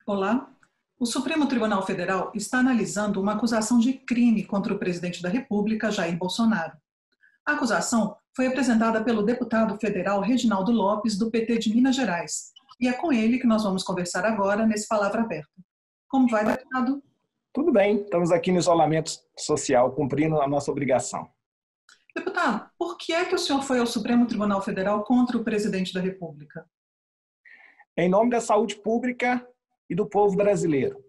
Olá. O Supremo Tribunal Federal está analisando uma acusação de crime contra o presidente da República, Jair Bolsonaro. A acusação foi apresentada pelo deputado federal Reginaldo Lopes, do PT de Minas Gerais. E é com ele que nós vamos conversar agora nesse Palavra Aberta. Como vai, deputado? Tudo bem, estamos aqui no isolamento social, cumprindo a nossa obrigação. Deputado, por que é que o senhor foi ao Supremo Tribunal Federal contra o presidente da República? Em nome da saúde pública e do povo brasileiro.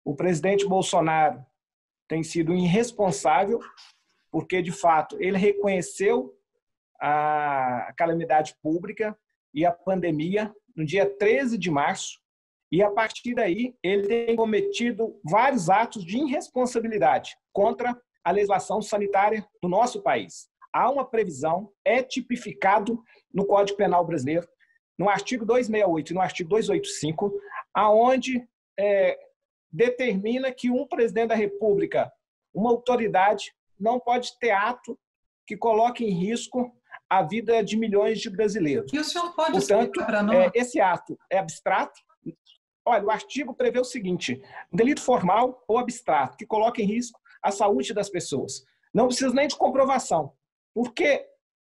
O presidente Bolsonaro tem sido irresponsável porque, de fato, ele reconheceu a calamidade pública e a pandemia no dia 13 de março e, a partir daí, ele tem cometido vários atos de irresponsabilidade contra a legislação sanitária do nosso país. Há uma previsão, é tipificado no Código Penal brasileiro, no artigo 268 e no artigo 285, aonde determina que um presidente da República, uma autoridade, não pode ter ato que coloque em risco a vida de milhões de brasileiros. E o senhor pode Portanto, explicar para nós? Esse ato é abstrato. Olha, o artigo prevê o seguinte: um delito formal ou abstrato que coloque em risco a saúde das pessoas. Não precisa nem de comprovação, porque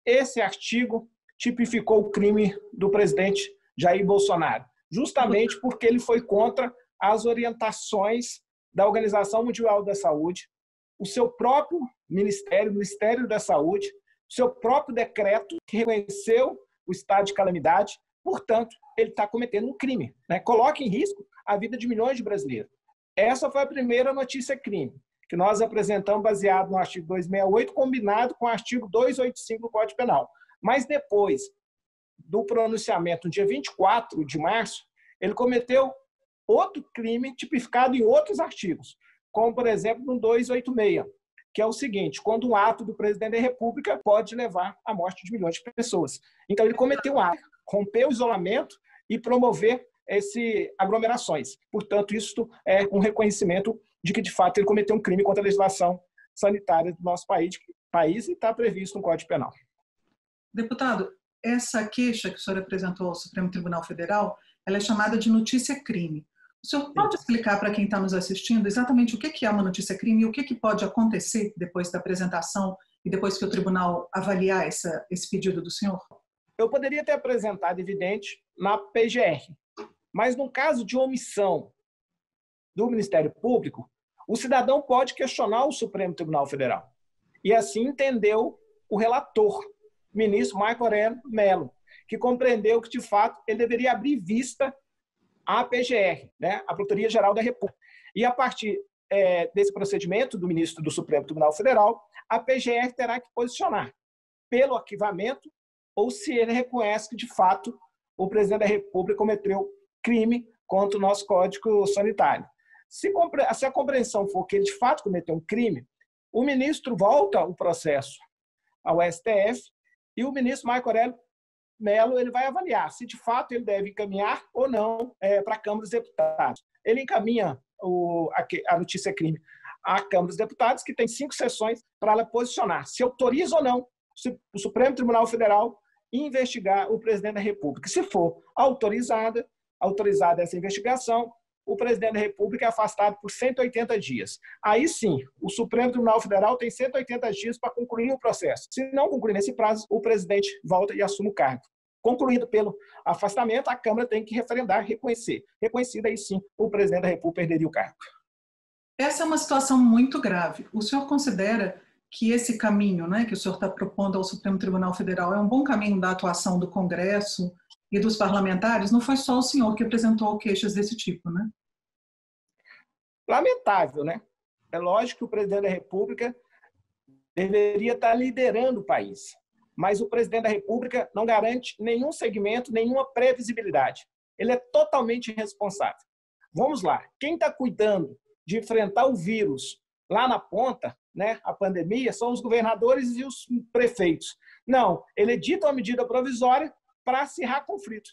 esse artigo tipificou o crime do presidente Jair Bolsonaro, justamente porque ele foi contra as orientações da Organização Mundial da Saúde, o seu próprio Ministério, o Ministério da Saúde, o seu próprio decreto que reconheceu o estado de calamidade. Portanto, ele está cometendo um crime, né? Coloca em risco a vida de milhões de brasileiros. Essa foi a primeira notícia crime, que nós apresentamos baseado no artigo 268, combinado com o artigo 285 do Código Penal. Mas depois do pronunciamento, no dia 24 de março, ele cometeu outro crime tipificado em outros artigos, como, por exemplo, no 286, que é o seguinte: quando um ato do presidente da República pode levar à morte de milhões de pessoas. Então, ele cometeu um ato, rompeu o isolamento e promover aglomerações. Portanto, isso é um reconhecimento de que, de fato, ele cometeu um crime contra a legislação sanitária do nosso país e está previsto no Código Penal. Deputado, essa queixa que o senhor apresentou ao Supremo Tribunal Federal, ela é chamada de notícia-crime. O senhor pode explicar para quem está nos assistindo exatamente o que é uma notícia-crime e o que pode acontecer depois da apresentação e depois que o tribunal avaliar esse pedido do senhor? Eu poderia ter apresentado, evidente, na PGR, mas no caso de omissão do Ministério Público, o cidadão pode questionar o Supremo Tribunal Federal. E assim entendeu o relator, ministro Marco Aurélio Mello, que compreendeu que, de fato, ele deveria abrir vista à PGR, né, a Procuradoria-Geral da República. E, a partir desse procedimento do ministro do Supremo Tribunal Federal, a PGR terá que posicionar pelo arquivamento ou se ele reconhece que, de fato, o presidente da República cometeu crime contra o nosso Código Sanitário. Se a compreensão for que ele, de fato, cometeu um crime, o ministro volta o processo ao STF e o ministro Marco Aurélio Mello ele vai avaliar se, de fato, ele deve encaminhar ou não para a Câmara dos Deputados. Ele encaminha a notícia-crime à Câmara dos Deputados, que tem 5 sessões para ela posicionar se autoriza ou não o Supremo Tribunal Federal investigar o presidente da República. Se for autorizada essa investigação, o presidente da República é afastado por 180 dias. Aí sim, o Supremo Tribunal Federal tem 180 dias para concluir o processo. Se não concluir nesse prazo, o presidente volta e assume o cargo. Concluído pelo afastamento, a Câmara tem que referendar, reconhecer. Reconhecido, aí sim, o presidente da República perderia o cargo. Essa é uma situação muito grave. O senhor considera que esse caminho, né, que o senhor está propondo ao Supremo Tribunal Federal é um bom caminho da atuação do Congresso e dos parlamentares? Não foi só o senhor que apresentou queixas desse tipo, né? Lamentável, né? É lógico que o presidente da República deveria estar liderando o país, mas o presidente da República não garante nenhum segmento, nenhuma previsibilidade. Ele é totalmente irresponsável. Vamos lá, quem está cuidando de enfrentar o vírus lá na ponta, né, a pandemia, são os governadores e os prefeitos. Não, ele edita uma medida provisória para acirrar conflito.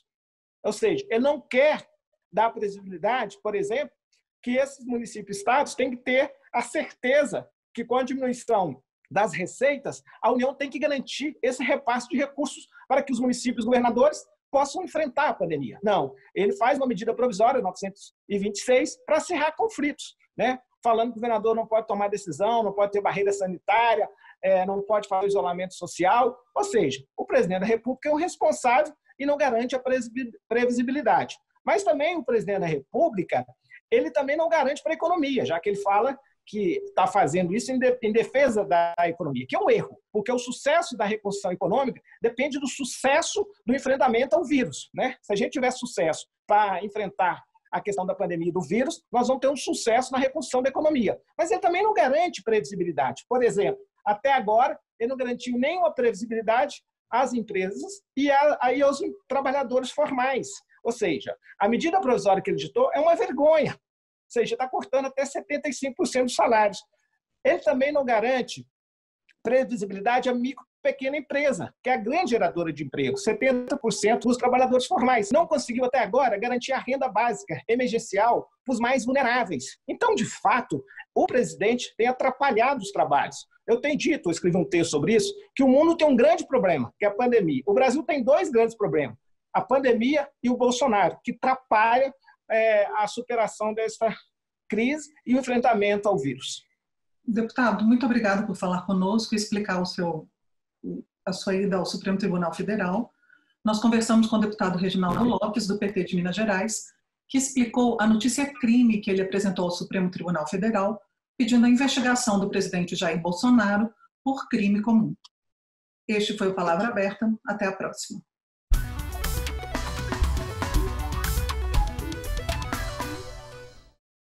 Ou seja, ele não quer dar previsibilidade, por exemplo, que esses municípios e estados têm que ter a certeza que, com a diminuição das receitas, a União tem que garantir esse repasse de recursos para que os municípios governadores possam enfrentar a pandemia. Não, ele faz uma medida provisória, 926, para cerrar conflitos, né? Falando que o governador não pode tomar decisão, não pode ter barreira sanitária, não pode fazer isolamento social. Ou seja, o presidente da República é o responsável e não garante a previsibilidade. Mas também o presidente da República, ele também não garante para a economia, já que ele fala que está fazendo isso em defesa da economia, que é um erro, porque o sucesso da reconstrução econômica depende do sucesso do enfrentamento ao vírus, né? Se a gente tiver sucesso para enfrentar a questão da pandemia e do vírus, nós vamos ter um sucesso na reconstrução da economia. Mas ele também não garante previsibilidade. Por exemplo, até agora, ele não garantiu nenhuma previsibilidade às empresas e aos trabalhadores formais. Ou seja, a medida provisória que ele editou é uma vergonha. Ou seja, está cortando até 75% dos salários. Ele também não garante previsibilidade à micro e pequena empresa, que é a grande geradora de emprego, 70% dos trabalhadores formais. Não conseguiu até agora garantir a renda básica emergencial para os mais vulneráveis. Então, de fato, o presidente tem atrapalhado os trabalhos. Eu tenho dito, eu escrevi um texto sobre isso, que o mundo tem um grande problema, que é a pandemia. O Brasil tem dois grandes problemas, a pandemia e o Bolsonaro, que atrapalham a superação dessa crise e o enfrentamento ao vírus. Deputado, muito obrigado por falar conosco e explicar a sua ida ao Supremo Tribunal Federal. Nós conversamos com o deputado Reginaldo Lopes, do PT de Minas Gerais, que explicou a notícia crime que ele apresentou ao Supremo Tribunal Federal, pedindo a investigação do presidente Jair Bolsonaro por crime comum. Este foi o Palavra Aberta. Até a próxima.